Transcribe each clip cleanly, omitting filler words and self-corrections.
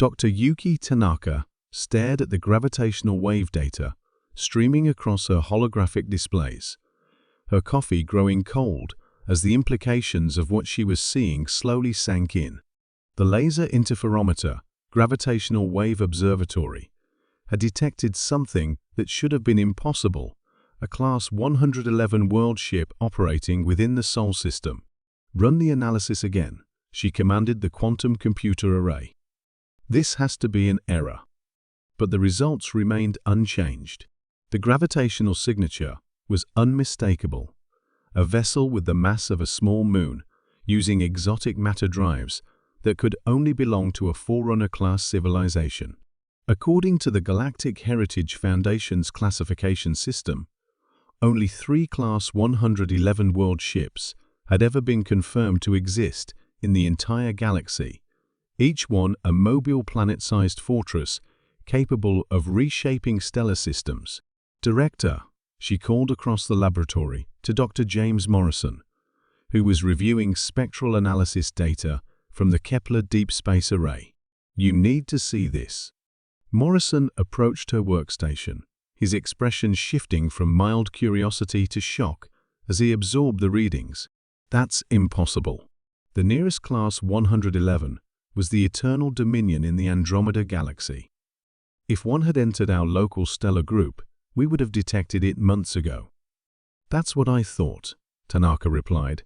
Dr. Yuki Tanaka stared at the gravitational wave data streaming across her holographic displays, her coffee growing cold as the implications of what she was seeing slowly sank in. The Laser Interferometer Gravitational Wave Observatory had detected something that should have been impossible, a Class 111 world ship operating within the Sol system. "Run the analysis again," she commanded the quantum computer array. "This has to be an error." But the results remained unchanged. The gravitational signature was unmistakable. A vessel with the mass of a small moon, using exotic matter drives that could only belong to a Forerunner-class civilization. According to the Galactic Heritage Foundation's classification system, only 3 Class 111 world ships had ever been confirmed to exist in the entire galaxy, each one a mobile planet-sized fortress capable of reshaping stellar systems. "Director," she called across the laboratory to Dr. James Morrison, who was reviewing spectral analysis data from the Kepler Deep Space Array. "You need to see this." Morrison approached her workstation, his expression shifting from mild curiosity to shock as he absorbed the readings. "That's impossible." The nearest Class 111 was the Eternal Dominion in the Andromeda Galaxy. If one had entered our local stellar group, we would have detected it months ago. "That's what I thought," Tanaka replied,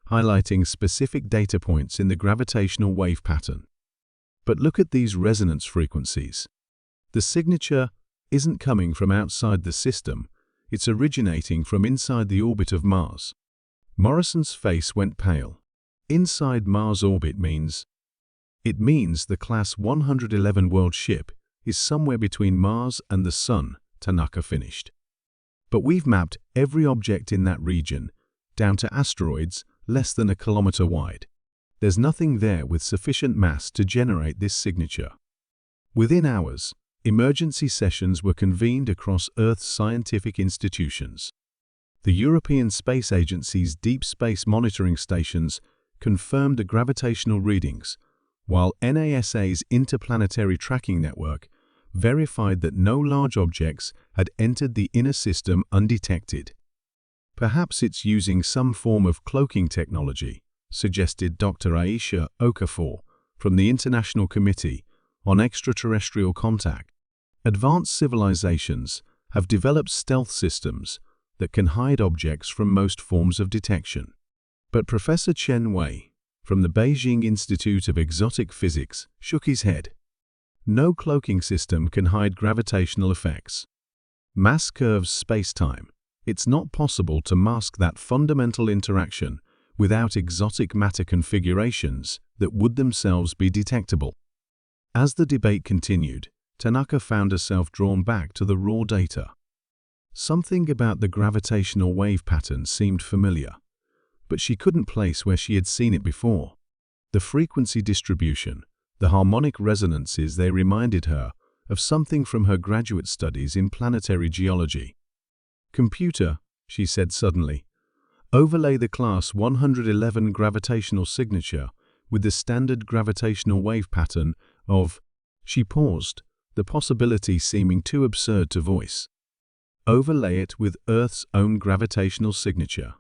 highlighting specific data points in the gravitational wave pattern. "But look at these resonance frequencies. The signature isn't coming from outside the system, it's originating from inside the orbit of Mars." Morrison's face went pale. "Inside Mars orbit means?" "It means the Class 111 world ship is somewhere between Mars and the Sun," Tanaka finished. "But we've mapped every object in that region, down to asteroids less than a kilometer wide. There's nothing there with sufficient mass to generate this signature." Within hours, emergency sessions were convened across Earth's scientific institutions. The European Space Agency's deep space monitoring stations confirmed the gravitational readings, while NASA's interplanetary tracking network verified that no large objects had entered the inner system undetected. "Perhaps it's using some form of cloaking technology," suggested Dr. Aisha Okafor from the International Committee on Extraterrestrial Contact. "Advanced civilizations have developed stealth systems that can hide objects from most forms of detection." But Professor Chen Wei, from the Beijing Institute of Exotic Physics, shook his head. "No cloaking system can hide gravitational effects. Mass curves space-time. It's not possible to mask that fundamental interaction without exotic matter configurations that would themselves be detectable." As the debate continued, Tanaka found herself drawn back to the raw data. Something about the gravitational wave pattern seemed familiar, but she couldn't place where she had seen it before. The frequency distribution, the harmonic resonances, they reminded her of something from her graduate studies in planetary geology. "Computer," she said suddenly, "overlay the Class 111 gravitational signature with the standard gravitational wave pattern of—" She paused, the possibility seeming too absurd to voice. "Overlay it with Earth's own gravitational signature."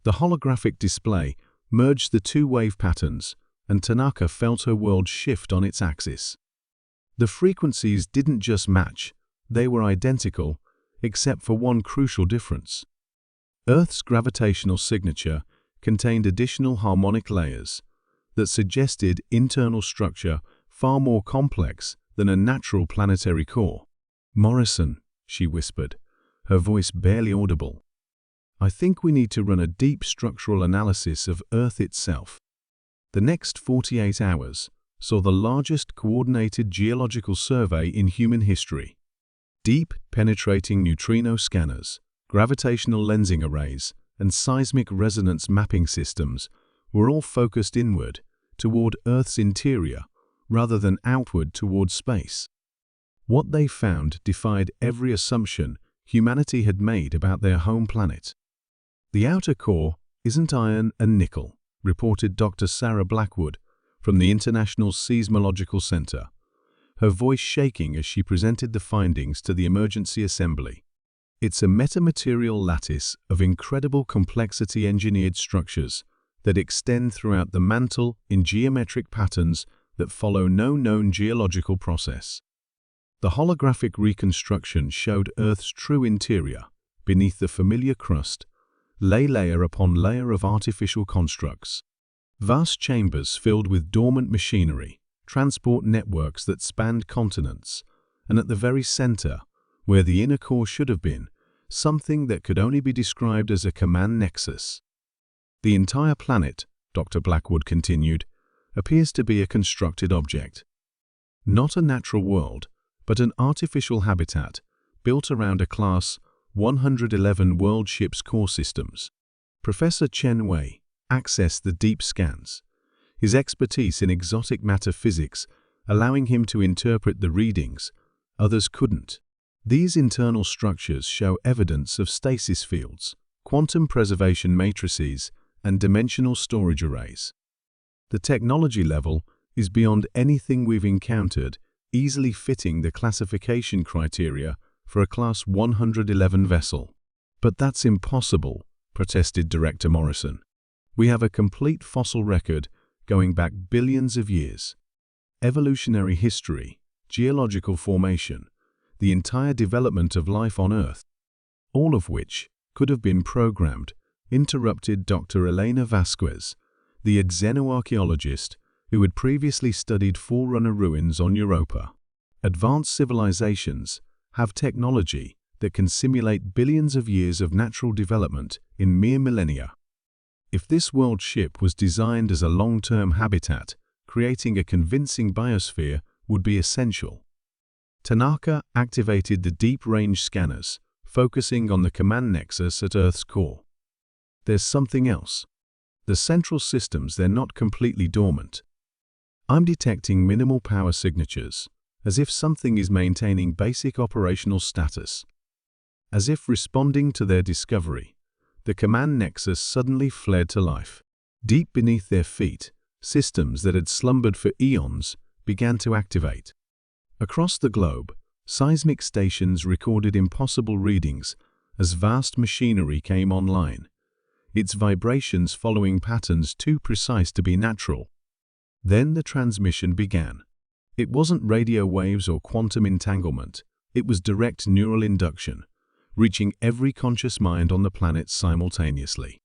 The holographic display merged the two wave patterns, and Tanaka felt her world shift on its axis. The frequencies didn't just match, they were identical, except for one crucial difference. Earth's gravitational signature contained additional harmonic layers that suggested internal structure far more complex than a natural planetary core. "Morrison," she whispered, her voice barely audible, "I think we need to run a deep structural analysis of Earth itself." The next 48 hours saw the largest coordinated geological survey in human history. Deep, penetrating neutrino scanners, gravitational lensing arrays, and seismic resonance mapping systems were all focused inward, toward Earth's interior, rather than outward toward space. What they found defied every assumption humanity had made about their home planet. "The outer core isn't iron and nickel," reported Dr. Sarah Blackwood from the International Seismological Center, her voice shaking as she presented the findings to the emergency assembly. It's a metamaterial lattice of incredible complexity engineered structures that extend throughout the mantle in geometric patterns that follow no known geological process. The holographic reconstruction showed Earth's true interior, beneath the familiar crust, lay layer upon layer of artificial constructs. Vast chambers filled with dormant machinery, transport networks that spanned continents, and at the very center, where the inner core should have been, something that could only be described as a command nexus. The entire planet, Dr. Blackwood continued, appears to be a constructed object. Not a natural world, but an artificial habitat built around a Class-111 world ship's core systems. Professor Chen Wei accessed the deep scans, his expertise in exotic matter physics allowing him to interpret the readings others couldn't. These internal structures show evidence of stasis fields, quantum preservation matrices, and dimensional storage arrays. The technology level is beyond anything we've encountered, easily fitting the classification criteria for a Class 111 vessel. But that's impossible, protested Director Morrison. We have a complete fossil record going back billions of years. Evolutionary history, geological formation, the entire development of life on Earth, all of which could have been programmed, interrupted Dr. Elena Vasquez, the xenoarchaeologist who had previously studied Forerunner ruins on Europa. Advanced civilizations have technology that can simulate billions of years of natural development in mere millennia. If this world ship was designed as a long-term habitat, creating a convincing biosphere would be essential. Tanaka activated the deep-range scanners, focusing on the command nexus at Earth's core. There's something else. The central systems, they're not completely dormant. I'm detecting minimal power signatures, as if something is maintaining basic operational status. As if responding to their discovery, the command nexus suddenly fled to life. Deep beneath their feet, systems that had slumbered for eons began to activate. Across the globe, seismic stations recorded impossible readings as vast machinery came online, its vibrations following patterns too precise to be natural. Then the transmission began. It wasn't radio waves or quantum entanglement, it was direct neural induction, reaching every conscious mind on the planet simultaneously.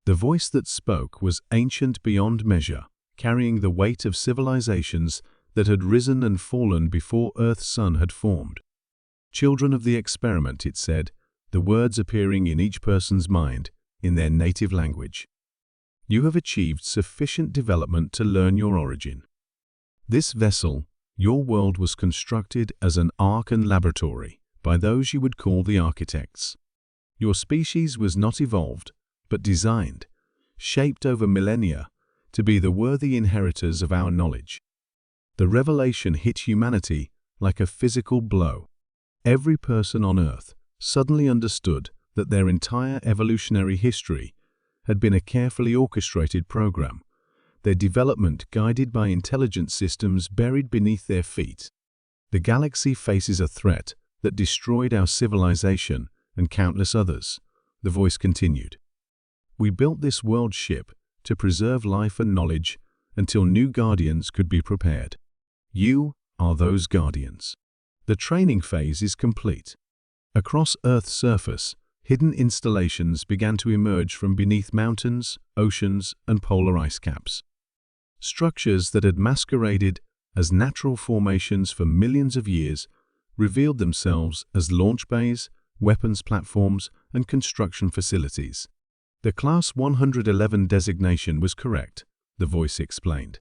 The voice that spoke was ancient beyond measure, carrying the weight of civilizations that had risen and fallen before Earth's sun had formed. Children of the experiment, it said, the words appearing in each person's mind in their native language. You have achieved sufficient development to learn your origin. This vessel, your world, was constructed as an ark and laboratory by those you would call the architects. Your species was not evolved, but designed, shaped over millennia to be the worthy inheritors of our knowledge. The revelation hit humanity like a physical blow. Every person on Earth suddenly understood that their entire evolutionary history had been a carefully orchestrated program, their development guided by intelligent systems buried beneath their feet. The galaxy faces a threat that destroyed our civilization and countless others, the voice continued. We built this world ship to preserve life and knowledge until new guardians could be prepared. You are those guardians. The training phase is complete. Across Earth's surface, hidden installations began to emerge from beneath mountains, oceans, and polar ice caps. Structures that had masqueraded as natural formations for millions of years revealed themselves as launch bays, weapons platforms, and construction facilities. The Class 111 designation was correct, the voice explained.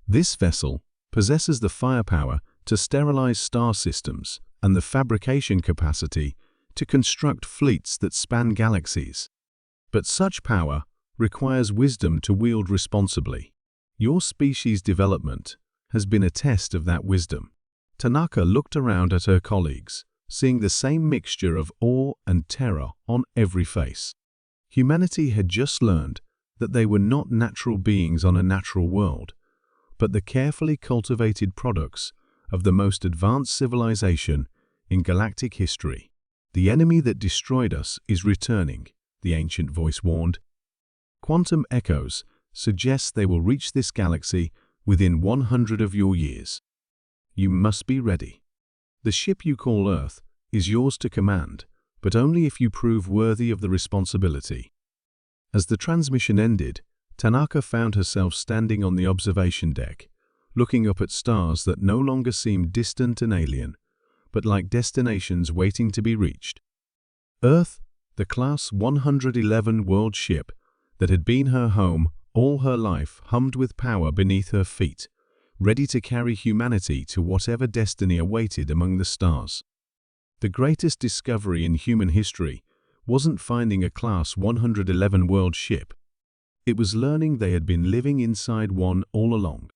This vessel possesses the firepower to sterilize star systems and the fabrication capacity to construct fleets that span galaxies. But such power requires wisdom to wield responsibly. Your species' development has been a test of that wisdom. Tanaka looked around at her colleagues, seeing the same mixture of awe and terror on every face. Humanity had just learned that they were not natural beings on a natural world, but the carefully cultivated products of the most advanced civilization in galactic history. "The enemy that destroyed us is returning," the ancient voice warned. "Quantum echoes suggest they will reach this galaxy within 100 of your years. You must be ready. The ship you call Earth is yours to command, but only if you prove worthy of the responsibility." As the transmission ended, Tanaka found herself standing on the observation deck, looking up at stars that no longer seemed distant and alien, but like destinations waiting to be reached. Earth, the Class-111 world ship that had been her home all her life, hummed with power beneath her feet, ready to carry humanity to whatever destiny awaited among the stars. The greatest discovery in human history wasn't finding a Class-111 world ship. It was learning they had been living inside one all along.